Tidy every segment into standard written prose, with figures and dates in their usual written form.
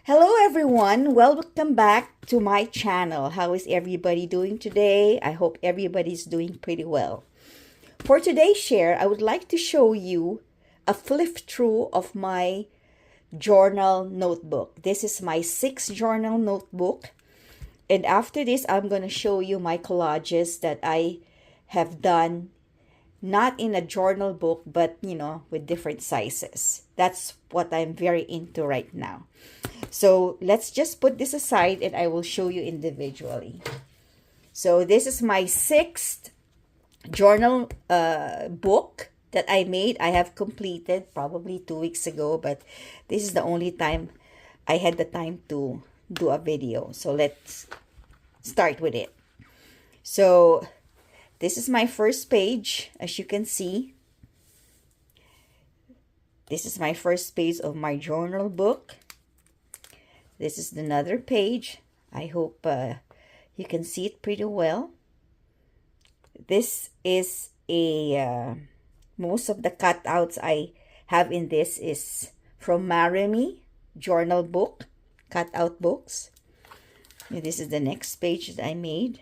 Hello everyone, welcome back to my channel. How is everybody doing today? I hope everybody's doing pretty well. For today's share, I would like to show you a flip through of my journal notebook. This is my 6th journal notebook. And after this, I'm going to show you my collages that I have done, not in a journal book, but with different sizes. That's what I'm very into right now. So let's just put this aside and I will show you individually. So this is my 6th journal book that I made. I have completed probably 2 weeks ago, but this is the only time I had the time to do a video. So let's start with it. So this is my first page, as you can see. This is my first page of my journal book. This is another page. I hope you can see it pretty well. This is most of the cutouts I have in this is from Marimi journal book, cutout books. And this is the next page that I made.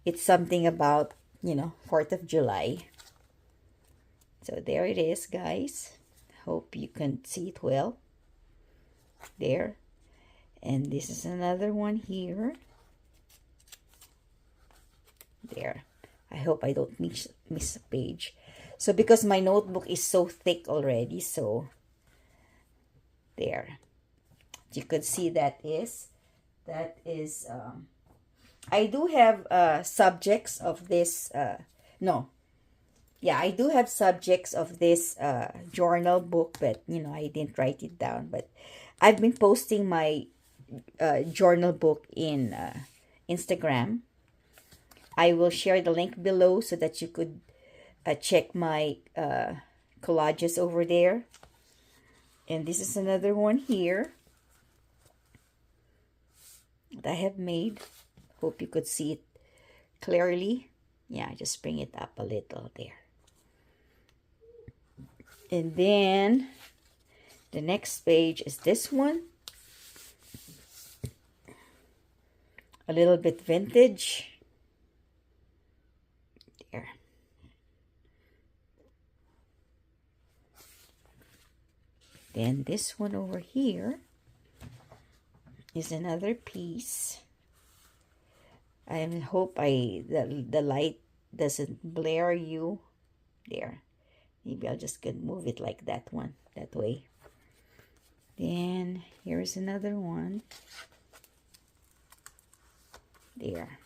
It's something about, 4th of July. So there it is, guys. Hope you can see it well. There. And this is another one here. There. I hope I don't miss a page. So because my notebook is so thick already, so there. You could see that is I do have subjects of this I do have subjects of this journal book, but I didn't write it down. But I've been posting my journal book in Instagram. I will share the link below so that you could check my collages over there. And this is another one here that I have made. Hope you could see it clearly. Yeah, just bring it up a little there. And then the next page is this one. A little bit vintage. There. Then this one over here is another piece. I hope the light doesn't blare you. There. Maybe I'll just move it like that way. Then here's another one. There.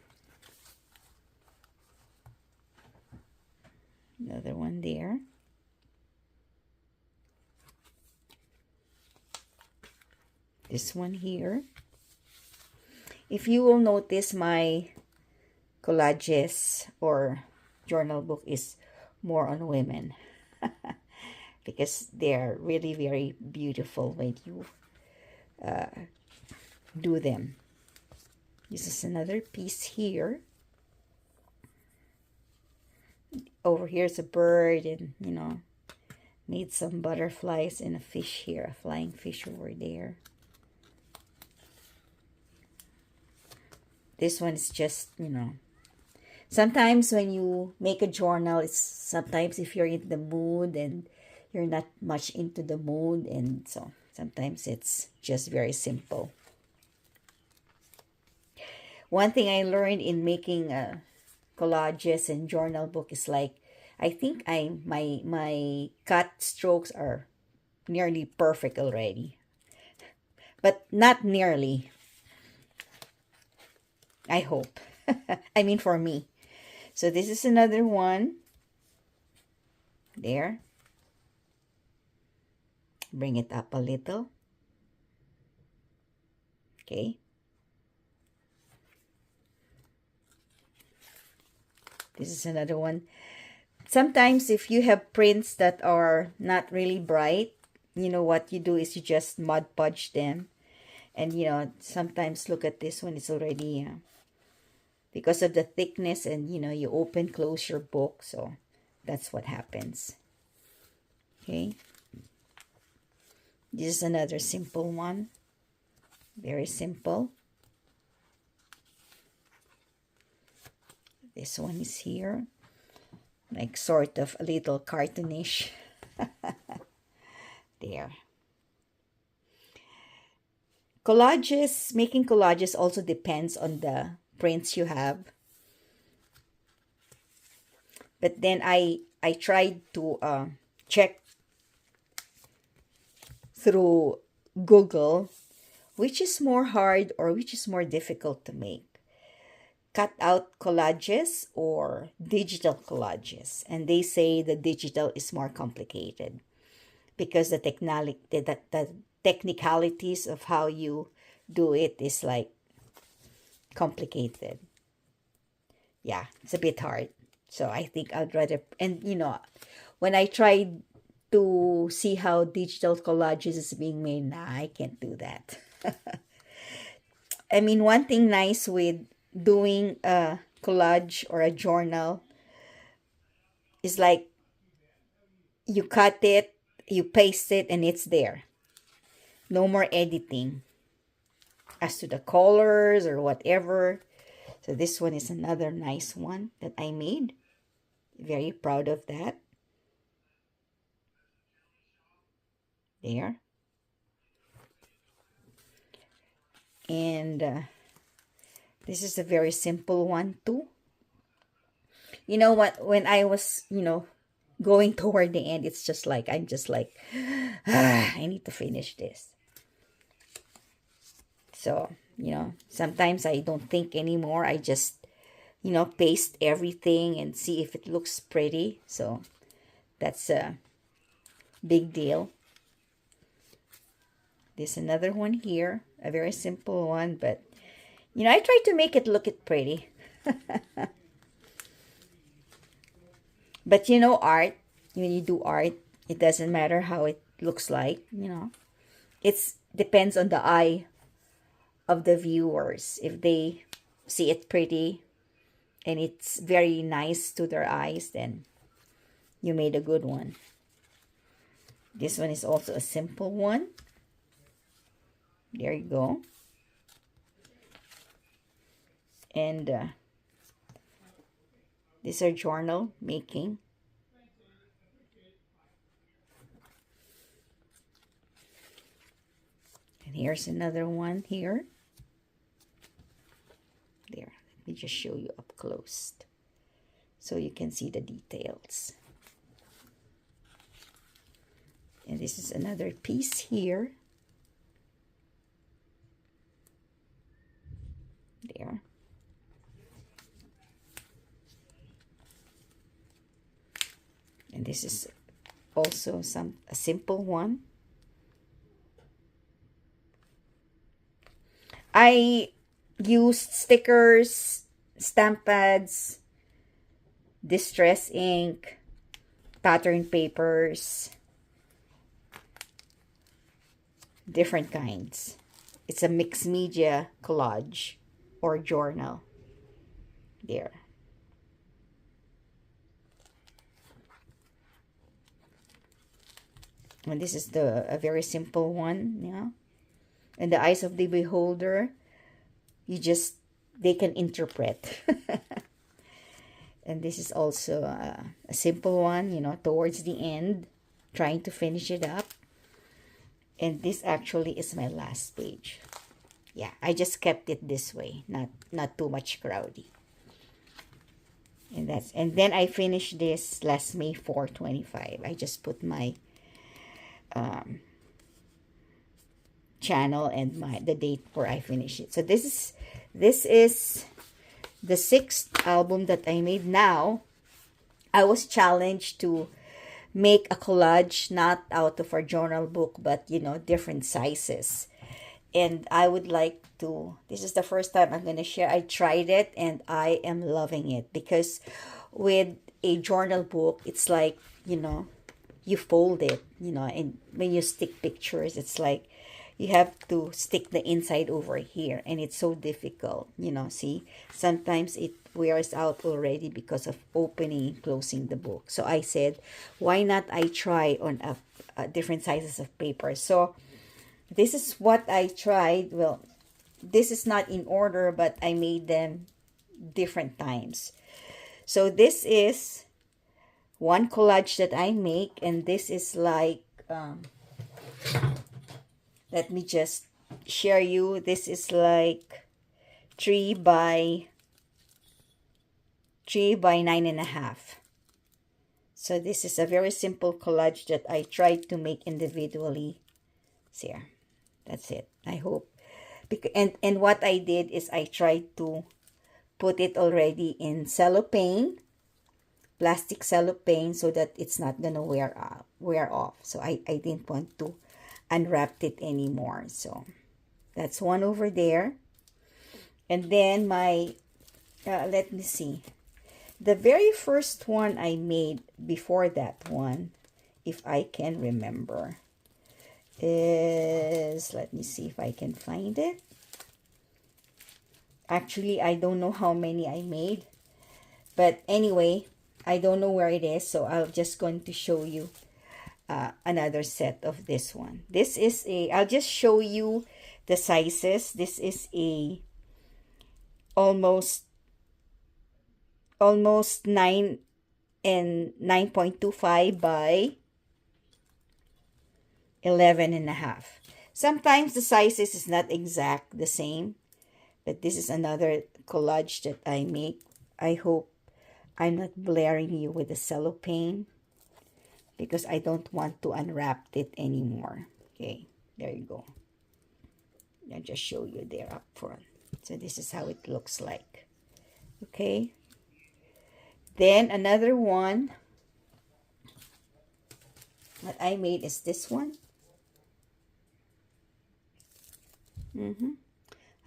Another one there. This one here. If you will notice, my collages or journal book is more on women. Because they're really very beautiful when you do them. This is another piece here. Over here is a bird and, made some butterflies and a fish here, a flying fish over there. This one is just, sometimes when you make a journal, it's sometimes if you're in the mood and you're not much into the mood, and so sometimes it's just very simple. One thing I learned in making collages and journal book is like, I think my cut strokes are nearly perfect already, but not nearly. I hope. I mean, for me. So this is another one. There. Bring it up a little. Okay. This is another one. Sometimes if you have prints that are not really bright, what you do is you just Mod Podge them. And, sometimes look at this one. It's already, because of the thickness and, you open, close your book. So that's what happens. Okay. This is another simple one. Very simple. This one is here. Like sort of a little cartoonish. There. Collages, making collages also depends on the prints you have. But then I tried to check through Google which is more hard or which is more difficult to make. Cut out collages or digital collages. And they say the digital is more complicated because the technicalities of how you do it is like complicated. Yeah, it's a bit hard. So I think I'd rather, and you know, when I tried to see how digital collages is being made, nah, I can't do that. I mean, one thing nice with doing a collage or a journal is like you cut it, you paste it, and it's there. No more editing as to the colors or whatever. So this one is another nice one that I made. Very proud of that. There. And this is a very simple one too. You know what? When I was, going toward the end, it's just like, I'm just like, I need to finish this. So, sometimes I don't think anymore. I just, paste everything and see if it looks pretty. So that's a big deal. There's another one here, a very simple one, but, I try to make it look pretty. But art, when you do art, it doesn't matter how it looks like, It depends on the eye of the viewers. If they see it pretty and it's very nice to their eyes, then you made a good one. This one is also a simple one. There you go. And these are journal making. And here's another one here. There, let me just show you up close so you can see the details. And this is another piece here. There. And this is also a simple one. I used stickers, stamp pads, distress ink, pattern papers, different kinds. It's a mixed media collage or journal. There. And this is a very simple one, And the eyes of the beholder, they can interpret. And this is also a simple one, towards the end, trying to finish it up. And this actually is my last page. Yeah, I just kept it this way, not too much crowdy. And then I finished this last May 4, 25. I just put my channel and the date where I finish it. So this is the 6th album that I made. Now I was challenged to make a collage not out of our journal book, but different sizes. And I would like to, this is the first time I'm going to share. I tried it and I am loving it, because with a journal book, it's like, you fold it, and when you stick pictures, it's like you have to stick the inside over here, and it's so difficult, see, sometimes it wears out already because of opening and closing the book. So I said, why not I try on different sizes of paper. So this is what I tried. Well, this is not in order, but I made them different times. So this is one collage that I make, and this is like, let me just share you. This is like 3 by 9.5. So this is a very simple collage that I tried to make individually. So yeah, that's it. I hope. And what I did is I tried to put it already in cellophane, plastic cellophane, so that it's not gonna wear off. So I didn't want to unwrap it anymore. So that's one over there. And then my let me see, the very first one I made before that one, if I can remember, is, let me see if I can find it. Actually, I don't know how many I made, but anyway, I don't know where it is, so I'm just going to show you another set of this one. This is I'll just show you the sizes. This is a almost 9 and 9.25 by 11.5. Sometimes the sizes is not exact the same, but this is another collage that I make. I hope I'm not blaring you with the cellophane, because I don't want to unwrap it anymore. Okay, there you go. I'll just show you there up front. So this is how it looks like. Okay. Then another one that I made is this one.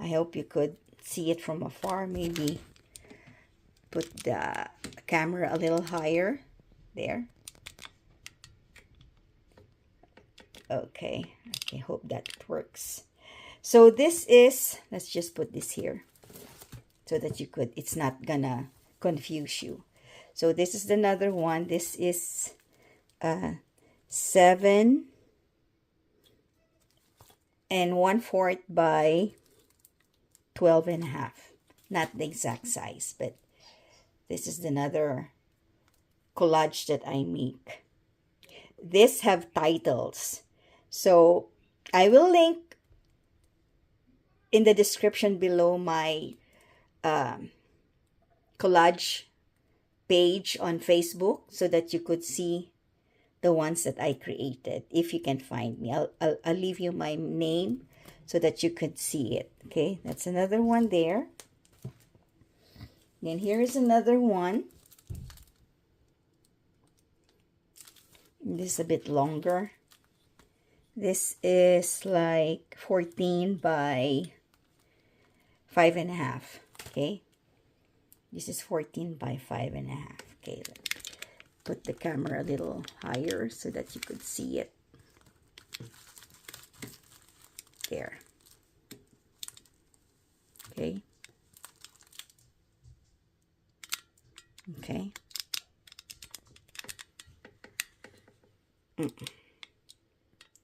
I hope you could see it from afar. Maybe put the camera a little higher. There. Okay, I hope that works. So this is, let's just put this here so that you could, it's not gonna confuse you. So this is another one. This is 7 1/4 by 12.5. Not the exact size, but this is another collage that I make. This have titles. So I will link in the description below my collage page on Facebook, so that you could see the ones that I created. If you can find me, I'll leave you my name so that you could see it. Okay, that's another one there. Then here is another one. This is a bit longer. This is like 14 by 5.5. Okay, this is 14 by 5.5. Okay, put the camera a little higher so that you could see it. There. Okay. Okay.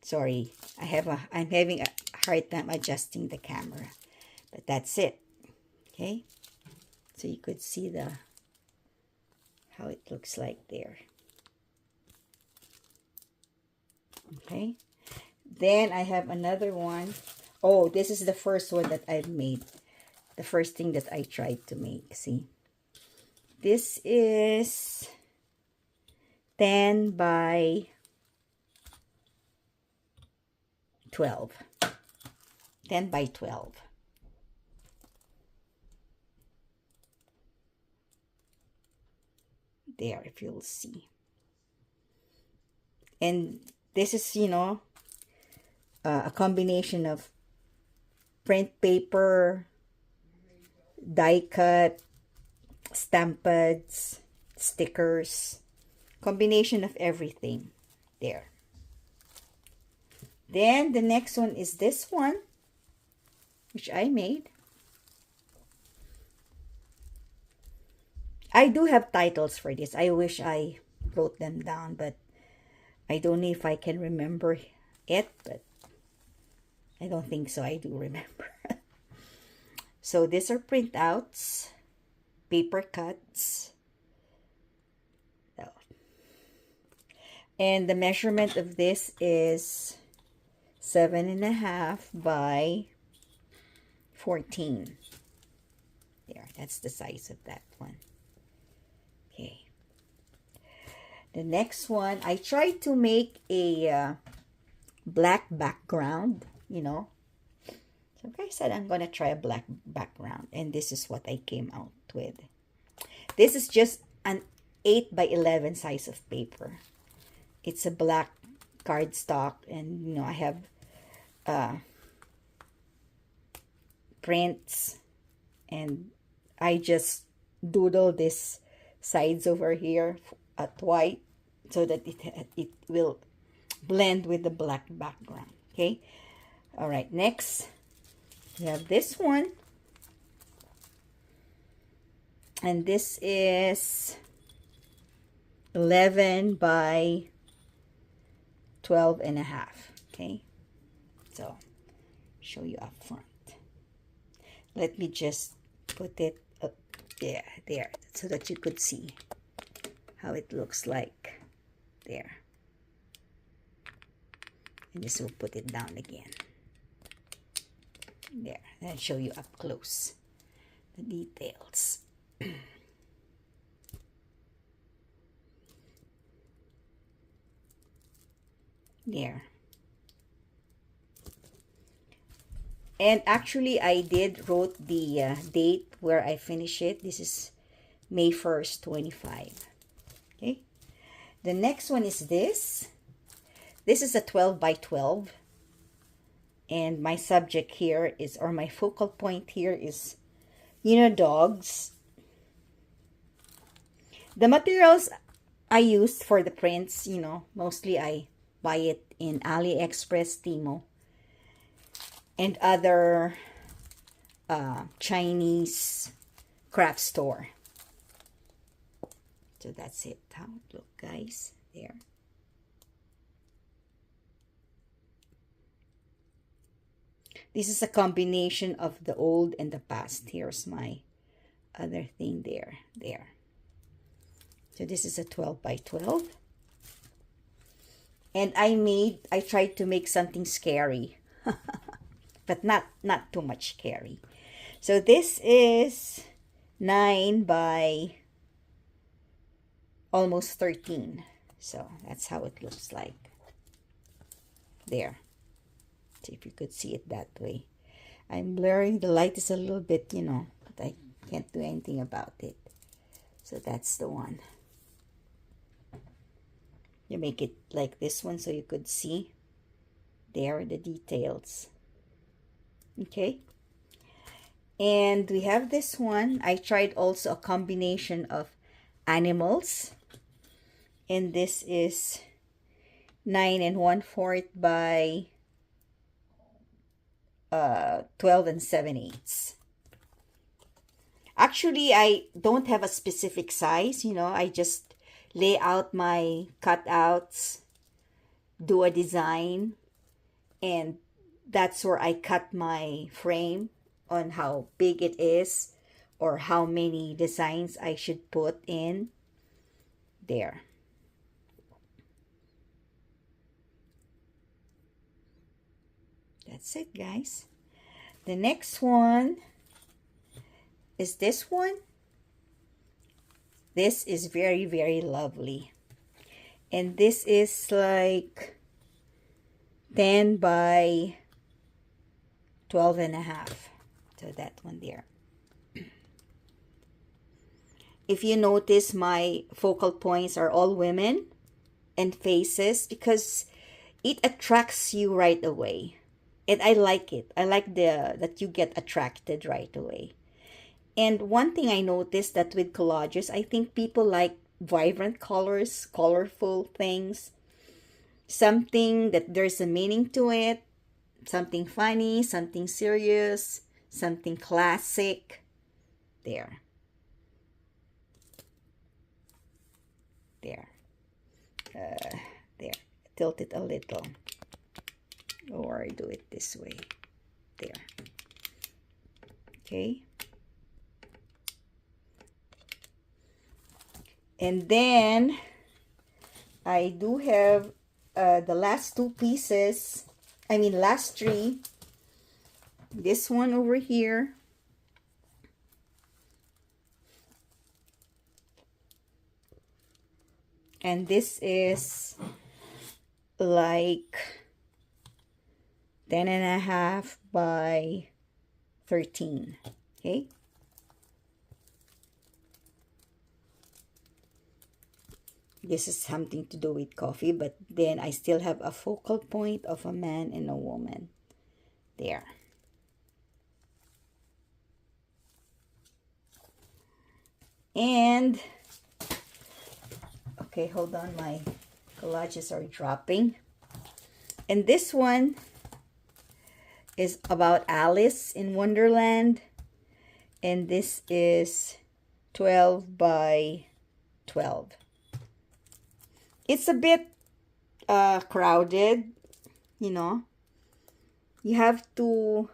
Sorry, I'm having a hard time adjusting the camera, but that's it. Okay, so you could see how it looks like there. Okay, then I have another one. Oh, this is the first one that I've made. The first thing that I tried to make. See, this is 10 by 12. 10 by 12. There, if you'll see. And this is, you know, a combination of print paper, die cut, stamp pads, stickers, combination of everything there. Then the next one is this one, which I made. I do have titles for this. I wish I wrote them down, but I don't know if I can remember it, but I don't think so. I do remember. So these are printouts, paper cuts. And the measurement of this is 7.5 by 14. There, that's the size of that one. Okay. The next one, I tried to make a black background, you know. So I said I'm going to try a black background, and this is what I came out with. This is just an 8 by 11 size of paper. It's a black cardstock, and you know, I have prints, and I just doodle this sides over here at white so that it will blend with the black background. Okay. All right, next we have this one, and this is 11 by 12.5. Okay, so show you up front. Let me just put it up there so that you could see how it looks like there. And just will put it down again there, and show you up close the details. There. And actually I wrote the date where I finish it. This is May 1st, 25. Okay. The next one is this. This is a 12 by 12. And my subject here is, or my focal point here is, you know, dogs. The materials I used for the prints, you know, mostly I buy it in AliExpress, Timo, and other Chinese craft store. So that's it. How it look, guys. There. This is a combination of the old and the past. Here's my other thing there. There. So this is a 12 by 12. And I tried to make something scary. But not too much scary. So this is 9 by almost 13. So that's how it looks like. There. See if you could see it that way. I'm blurring. The light is a little bit, you know, but I can't do anything about it. So that's the one. You make it like this one so you could see there the details. Okay. And we have this one. I tried also a combination of animals. And this is 9 1/4 by 12 7/8. Actually, I don't have a specific size, you know. I just lay out my cutouts, do a design, and that's where I cut my frame on how big it is or how many designs I should put in there. That's it, guys. The next one is this one. This is very, very lovely. And this is like 10 by 12.5. So that one there. If you notice, my focal points are all women and faces because it attracts you right away. And I like it. I like that you get attracted right away. And one thing I noticed that with collages, I think people like vibrant colors, colorful things, something that there's a meaning to it, something funny, something serious, something classic. There. There. There. tilt it a little, or do it this way. There. Okay. And then I do have the last two pieces, last three. This one over here. And this is like 10.5 by 13. Okay. This is something to do with coffee, but then I still have a focal point of a man and a woman. There. And, okay, hold on, my collages are dropping. And this one is about Alice in Wonderland. And this is 12 by 12. It's a bit crowded, you know. You have to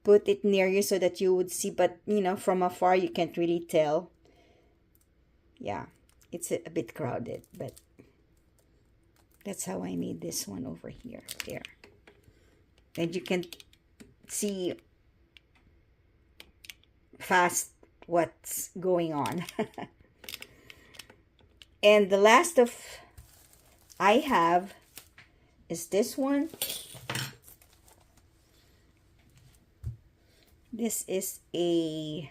put it near you so that you would see, but you know, from afar you can't really tell. Yeah, it's a bit crowded, but that's how I made this one over here. There. And you can see fast what's going on. And the last of I have is this one. This is a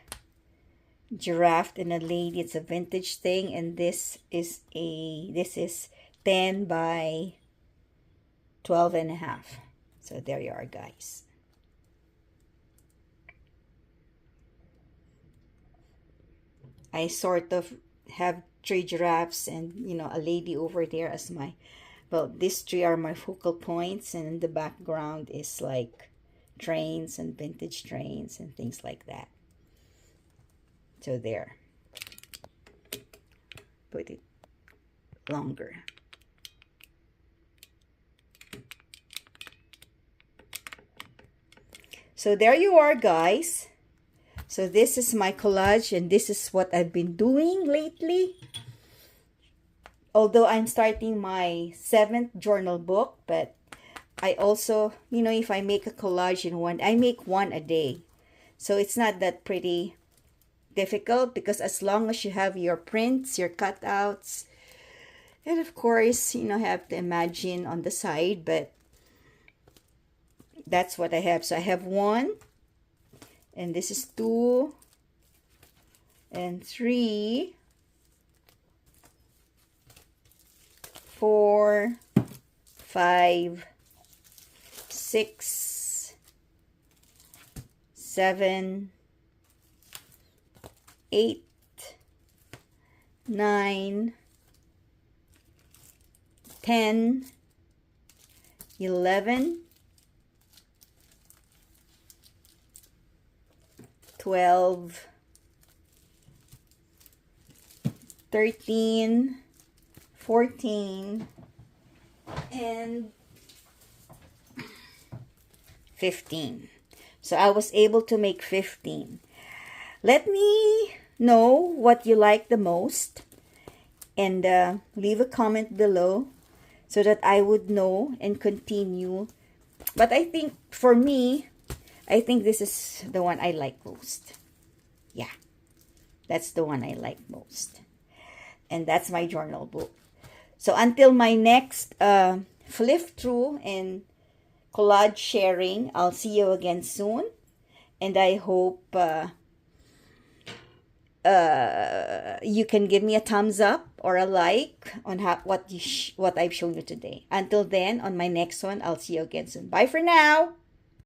giraffe and a lady. It's a vintage thing, and this is 10 by 12.5. So there you are, guys. I sort of have 3 giraffes and, you know, a lady over there as my, well, these 3 are my focal points, and in the background is like trains and vintage trains and things like that. So there. Put it longer. So there you are, guys. So this is my collage, and this is what I've been doing lately. Although I'm starting my 7th journal book, but I also, you know, if I make a collage in one, I make one a day. So it's not that pretty difficult, because as long as you have your prints, your cutouts, and of course, you know, have to imagine on the side, but that's what I have. So I have 1, and this is 2, and 3, 4, 5, 6, 7, 8, 9, 10, 11, 12, 13, 14, and 15. So I was able to make 15. Let me know what you like the most, and leave a comment below so that I would know and continue. But I think for me, I think this is the one I like most. Yeah, that's the one I like most. And that's my journal book. So until my next flip through and collage sharing, I'll see you again soon. And I hope you can give me a thumbs up or a like on what I've shown you today. Until then, on my next one, I'll see you again soon. Bye for now.